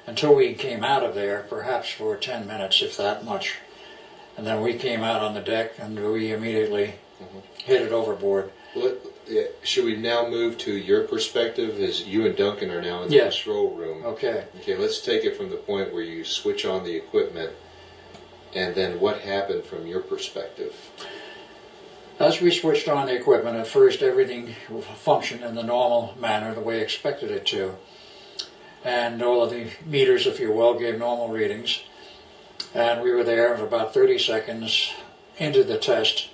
until we came out of there, perhaps for 10 minutes, if that much. And then we came out on the deck and we immediately hit it overboard. Should we now move to your perspective, as you and Duncan are now in the control room? Okay. Okay, let's take it from the point where you switch on the equipment, and then what happened from your perspective? As we switched on the equipment, at first everything functioned in the normal manner, the way I expected it to. And all of the meters, if you will, gave normal readings. And we were there for about 30 seconds into the test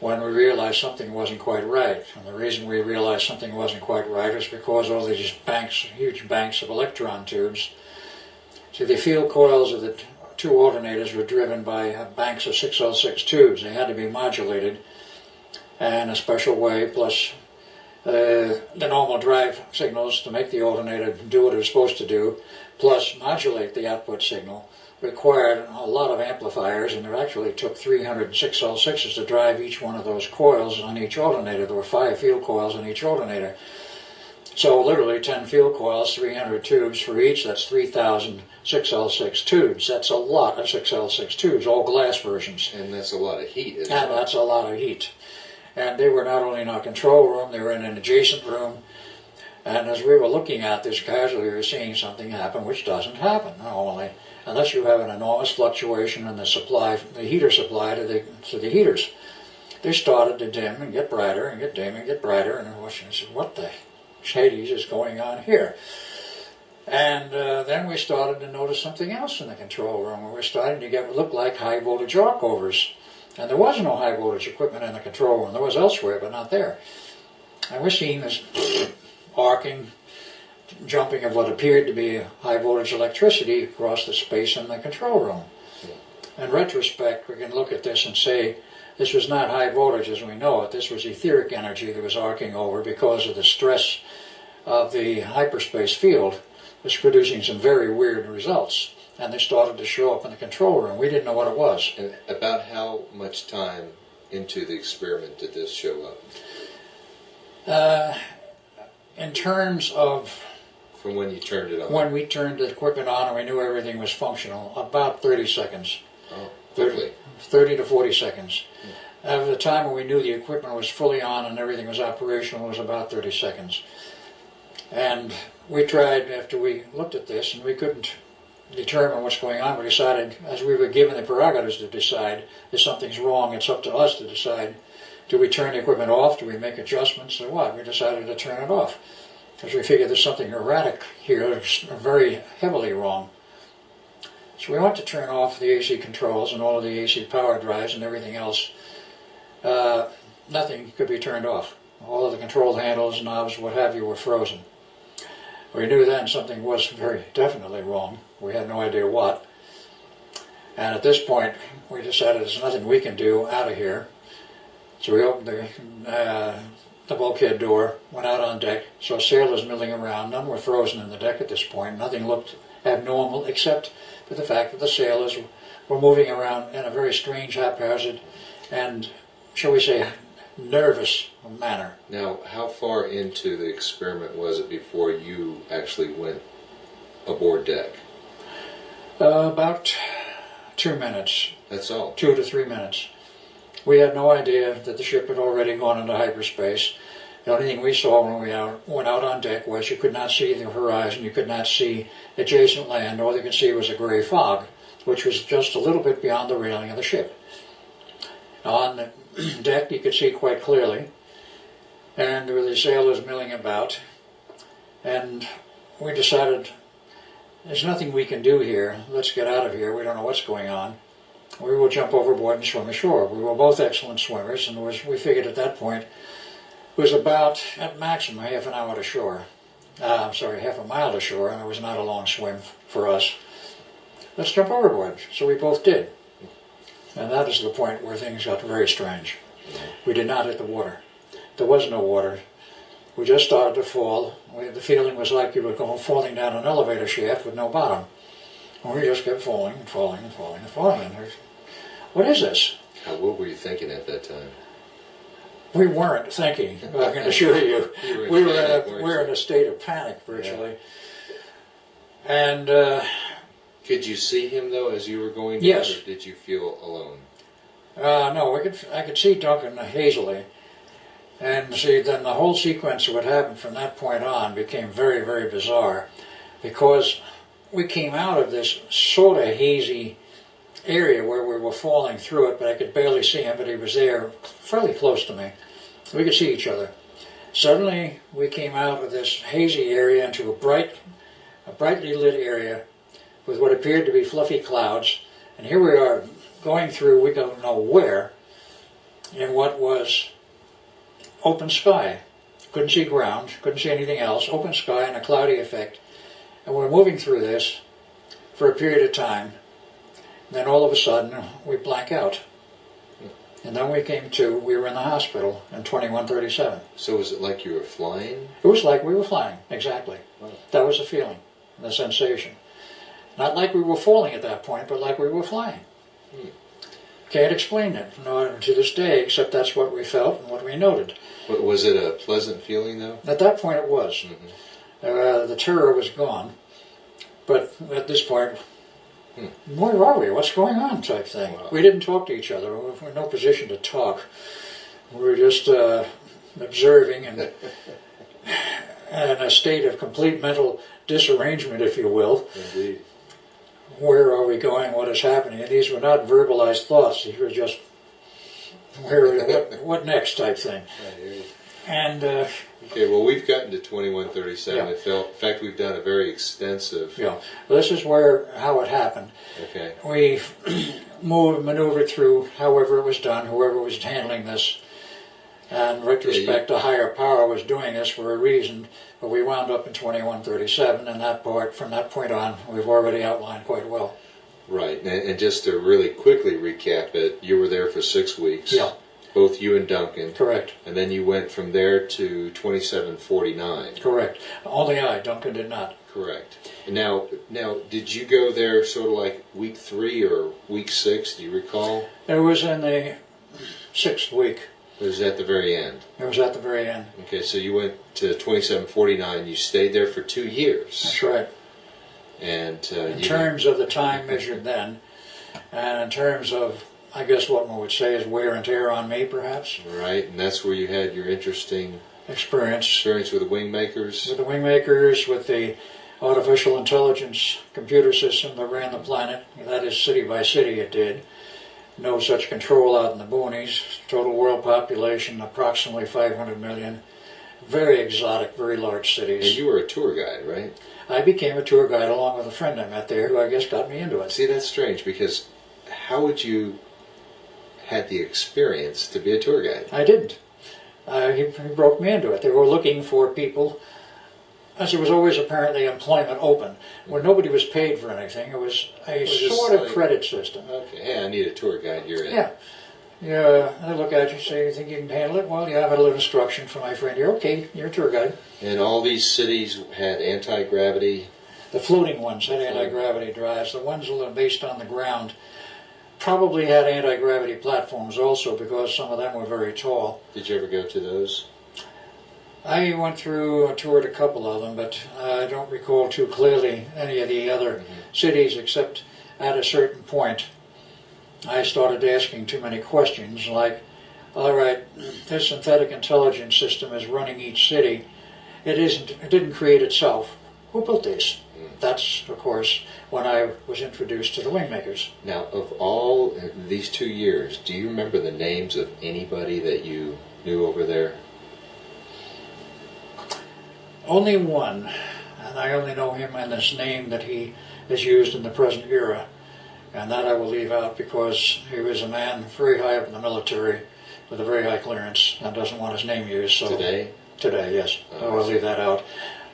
when we realized something wasn't quite right. And the reason we realized something wasn't quite right is because all these banks, huge banks of electron tubes, see, the field coils of the two alternators were driven by banks of 6L6 tubes. They had to be modulated in a special way, plus the normal drive signals to make the alternator do what it was supposed to do, plus modulate the output signal, required a lot of amplifiers, and it actually took 306 L6s to drive each one of those coils on each alternator. There were 5 field coils on each alternator. So literally 10 field coils, 300 tubes for each. That's 3,000 6L6 tubes. That's a lot of 6L6 tubes, all glass versions. And that's a lot of heat, isn't it? And that's a lot of heat. And they were not only in our control room, they were in an adjacent room. And as we were looking at this casually, we were seeing something happen, which doesn't happen normally, unless you have an enormous fluctuation in the supply, the heater supply to the heaters. They started to dim and get brighter and get dim and get brighter, and I said, what the Hades is going on here? And then we started to notice something else in the control room. We were starting to get what looked like high voltage arc overs. And there was no high voltage equipment in the control room. There was elsewhere, but not there. And we're seeing this arcing, jumping of what appeared to be high voltage electricity across the space in the control room. In retrospect, we can look at this and say this was not high voltage as we know it. This was etheric energy that was arcing over because of the stress of the hyperspace field. It was producing some very weird results. And they started to show up in the control room. We didn't know what it was. And about how much time into the experiment did this show up? In terms of... From when you turned it on? When we turned the equipment on and we knew everything was functional, about 30 seconds. Oh, quickly. 30 to 40 seconds. At the time when we knew the equipment was fully on and everything was operational, it was about 30 seconds. And we tried, after we looked at this, and we couldn't determine what's going on, we decided, as we were given the prerogatives to decide, if something's wrong, it's up to us to decide. Do we turn the equipment off? Do we make adjustments or what? We decided to turn it off, because we figured there's something erratic here, very heavily wrong. So we went to turn off the AC controls and all of the AC power drives and everything else. Nothing could be turned off. All of the control handles, knobs, what have you, were frozen. We knew then something was very definitely wrong. We had no idea what. And at this point, we decided there's nothing we can do out of here. So we opened the bulkhead door, went out on deck, saw sailors milling around. None were frozen in the deck at this point. Nothing looked abnormal except for the fact that the sailors were moving around in a very strange, haphazard, and, shall we say, nervous manner. Now, how far into the experiment was it before you actually went aboard deck? About 2 minutes. That's all? 2 to 3 minutes. We had no idea that the ship had already gone into hyperspace. The only thing we saw when we went out on deck was you could not see the horizon, you could not see adjacent land. All you could see was a gray fog, which was just a little bit beyond the railing of the ship. On the deck you could see quite clearly, and there were the sailors milling about, and we decided there's nothing we can do here. Let's get out of here. We don't know what's going on. We will jump overboard and swim ashore. We were both excellent swimmers, and we figured at that point it was about, at maximum, half an hour to shore. Half a mile to shore, and it was not a long swim for us. Let's jump overboard. So we both did. And that is the point where things got very strange. We did not hit the water. There was no water. We just started to fall. The feeling was like you were falling down an elevator shaft with no bottom. And we just kept falling and falling and falling and falling. And what is this? What were you thinking at that time? We weren't thinking, I can assure you. We were in a state of panic, virtually. And Could you see him though as you were going down, yes. or did you feel alone? No, I could see Duncan hazily. And see, then the whole sequence of what happened from that point on became very, very bizarre, because we came out of this sort of hazy area where we were falling through it, but I could barely see him, but he was there fairly close to me. We could see each other. Suddenly, we came out of this hazy area into a brightly lit area with what appeared to be fluffy clouds, and here we are going through, we don't know where, in what was open sky. Couldn't see ground, couldn't see anything else, open sky and a cloudy effect. And we're moving through this for a period of time. And then all of a sudden, we blank out. And then we came to, we were in the hospital in 2137. So was it like you were flying? It was like we were flying, exactly. Wow. That was the feeling, the sensation. Not like we were falling at that point, but like we were flying. Can't explain it, no, to this day, except that's what we felt and what we noted. But was it a pleasant feeling though? At that point it was. Mm-hmm. The terror was gone, but at this point, where are we? What's going on type thing. Wow. We didn't talk to each other. We were in no position to talk. We were just observing and in a state of complete mental disarrangement, if you will. Indeed. Where are we going? What is happening? And these were not verbalized thoughts. These were just, what next type thing. I hear you. And okay, well, we've gotten to 2137. Yeah. In fact, we've done a very extensive. yeah, this is how it happened. Okay. We maneuvered through however it was done, whoever was handling this. And in retrospect, a higher power was doing this for a reason, but we wound up in 2137, and from that point on, we've already outlined quite well. Right, and just to really quickly recap it, you were there for 6 weeks. Yeah. Both you and Duncan. Correct. And then you went from there to 2749. Correct. Only Duncan did not. Correct. Now, did you go there sort of like week 3 or week 6? Do you recall? It was in the 6th week. It was at the very end. It was at the very end. Okay, so you went to 2749. You stayed there for 2 years. That's right. And in terms of the time measured then, and in terms of, I guess what one would say is wear and tear on me, perhaps. Right, and that's where you had your interesting experience with the Wingmakers. With the Wingmakers, with the artificial intelligence computer system that ran the planet. That is, city by city it did. No such control out in the boonies. Total world population approximately 500 million. Very exotic, very large cities. And you were a tour guide, right? I became a tour guide along with a friend I met there who I guess got me into it. See, that's strange, because how would you had the experience to be a tour guide? I didn't. He broke me into it. They were looking for people, as there was always apparently employment open, where nobody was paid for anything. It was a sort of credit system. Okay, hey, I need a tour guide, you're in. Yeah. Yeah, they look at you and say, you think you can handle it? Well, yeah, I've had a little instruction from my friend here. Okay, you're a tour guide. And all these cities had anti-gravity? The floating ones had anti-gravity drives. The ones that were based on the ground probably had anti-gravity platforms also, because some of them were very tall. Did you ever go to those? I went through, toured a couple of them, but I don't recall too clearly any of the other cities, except at a certain point I started asking too many questions, like, all right, this synthetic intelligence system is running each city. It didn't create itself. Who built this? That's, of course, when I was introduced to the Wingmakers. Now, of all these 2 years, do you remember the names of anybody that you knew over there? Only one, and I only know him and his name that he is used in the present era. And that I will leave out because he was a man very high up in the military with a very high clearance and doesn't want his name used. So Today? Today, yes. So I'll leave that out.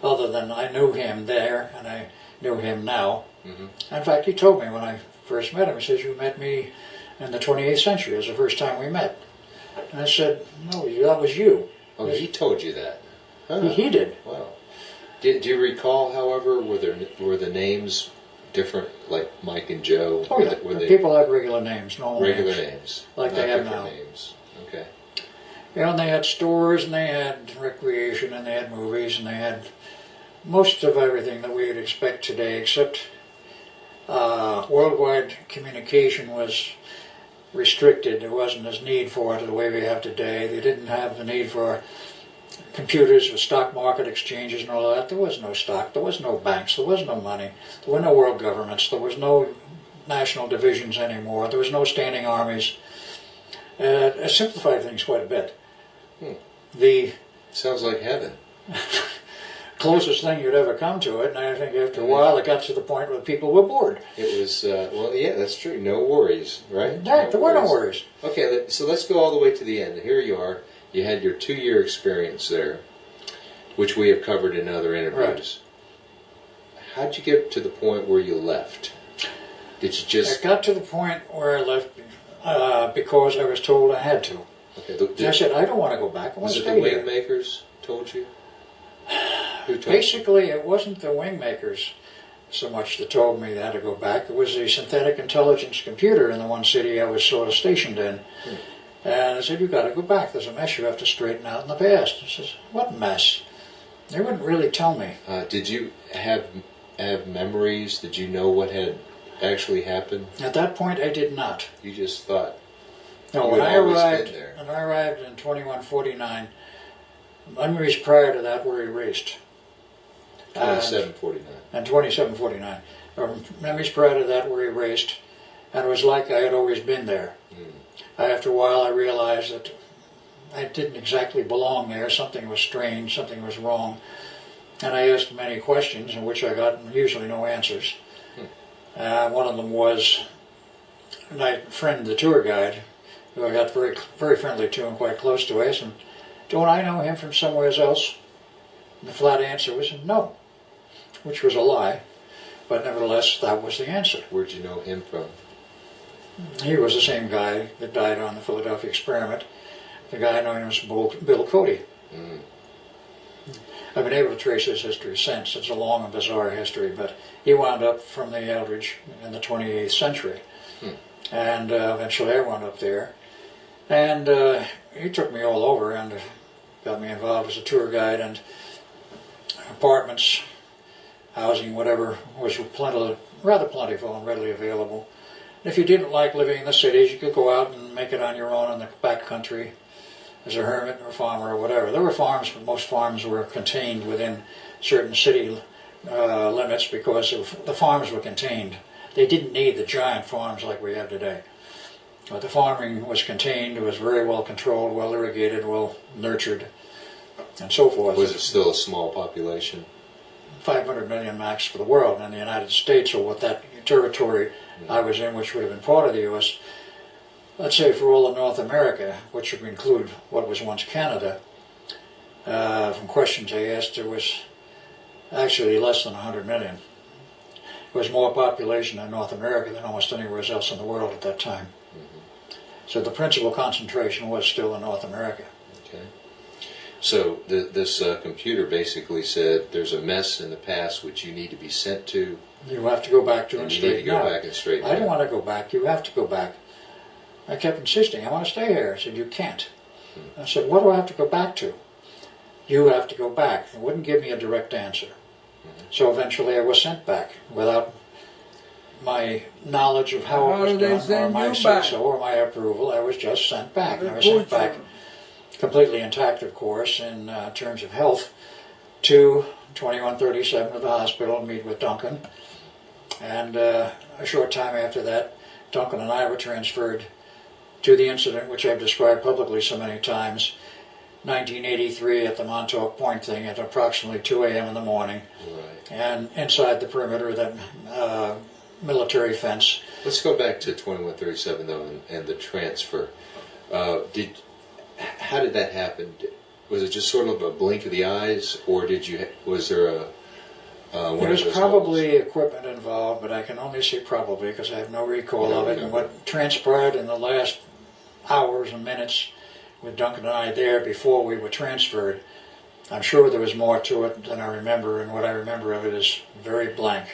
Other than I knew him there and I knew him now. In fact, he told me when I first met him, he says, you met me in the 28th century. It was the first time we met. And I said, no, that was you. Oh, he told you that? Huh. He did. Wow. Do you recall, however, were the names different, like Mike and Joe? Oh, yeah. Were they people had regular names, normal regular names. Like they have different now. Names. Okay. Yeah, and they had stores, and they had recreation, and they had movies, and they had most of everything that we would expect today, except worldwide communication was restricted. There wasn't as need for it the way we have today. They didn't have the need for computers with stock market exchanges and all that. There was no stock, there was no banks, there was no money, there were no world governments, there was no national divisions anymore, there was no standing armies. It simplified things quite a bit. The Sounds like heaven. closest thing you'd ever come to it, and I think after a while it got to the point where people were bored. It was, well, yeah, that's true. No worries, right? Yeah, there were no worries. Okay, so let's go all the way to the end. Here you are. You had your 2-year experience there, which we have covered in other interviews. Right. How'd you get to the point where you left? Did you just... I got to the point where I left because I was told I had to. Okay. I said, I don't want to go back. I want to stay here. Was it the wing makers told you? Who told Basically, it wasn't the wing makers so much that told me that I had to go back. It was the synthetic intelligence computer in the one city I was sort of stationed in. And I said, you've got to go back. There's a mess you have to straighten out in the past. I says, what mess? They wouldn't really tell me. Did you have memories? Did you know what had actually happened? At that point, I did not. You just thought. No, when I arrived in 2149, memories prior to that were erased. 2749. And 2749. Memories prior to that were erased, and it was like I had always been there. After a while, I realized that I didn't exactly belong there. Something was strange, something was wrong. And I asked many questions, in which I got usually no answers. One of them was, my friend, the tour guide, who I got very, very friendly to and quite close to, I asked him, don't I know him from somewhere else? And the flat answer was no, which was a lie. But nevertheless, that was the answer. Where'd you know him from? He was the same guy that died on the Philadelphia experiment. The guy known as Bill Cody. I've been able to trace his history since. It's a long and bizarre history, but he wound up from the Eldridge in the 28th century. And eventually I wound up there. And he took me all over and got me involved as a tour guide, and apartments, housing, whatever, was rather plentiful and readily available. And if you didn't like living in the cities, you could go out and make it on your own in the back country as a hermit or farmer or whatever. There were farms, but most farms were contained within certain city limits because the farms were contained. They didn't need the giant farms like we have today. But the farming was contained, it was very well controlled, well irrigated, well nurtured, and so forth. Was it still a small population? 500 million max for the world, and in the United States, or what that territory I was in, which would have been part of the U.S., let's say for all of North America, which would include what was once Canada, from questions I asked, there was actually less than 100 million. There was more population in North America than almost anywhere else in the world at that time. So the principal concentration was still in North America. Okay. So this computer basically said there's a mess in the past which you need to be sent to. You have to go back to and straighten out. You need to go back and straighten out. I don't want to go back. You have to go back. I kept insisting, I want to stay here. I said, you can't. I said, what do I have to go back to? You have to go back. They wouldn't give me a direct answer. So eventually I was sent back without my knowledge of how it was done, or my say-so, or my approval. I was just sent back. And I was sent back completely intact, of course, in terms of health, to 2137 to the hospital and meet with Duncan. And a short time after that, Duncan and I were transferred to the incident which I've described publicly so many times, 1983 at the Montauk Point thing at approximately 2 a.m. in the morning. Right. And inside the perimeter of that military fence. Let's go back to 2137 though, and the transfer. How did that happen? Was it just sort of a blink of the eyes, or was there a there was probably equipment involved, but I can only say probably because I have no recall of it. And what transpired in the last hours and minutes with Duncan and I there before we were transferred, I'm sure there was more to it than I remember, and what I remember of it is very blank.